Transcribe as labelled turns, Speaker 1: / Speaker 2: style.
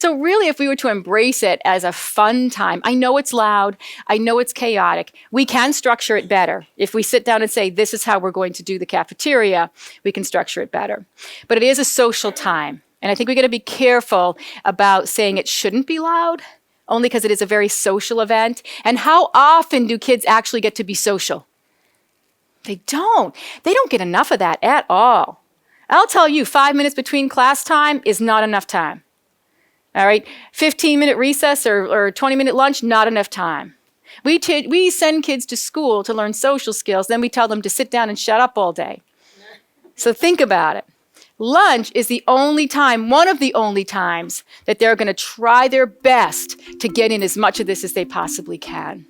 Speaker 1: So really, if we were to embrace it as a fun time, I know it's loud, I know it's chaotic, we can structure it better. If we sit down and say, this is how we're going to do the cafeteria, we can structure it better. But it is a social time. And I think we got to be careful about saying it shouldn't be loud, only because it is a very social event. And how often do kids actually get to be social? They don't. They don't get enough of that at all. I'll tell you, 5 minutes between class time is not enough time. All right, 15-minute recess or 20-minute lunch, not enough time. We send kids to school to learn social skills, then we tell them to sit down and shut up all day. So think about it. Lunch is the only time, one of the only times, that they're going to try their best to get in as much of this as they possibly can.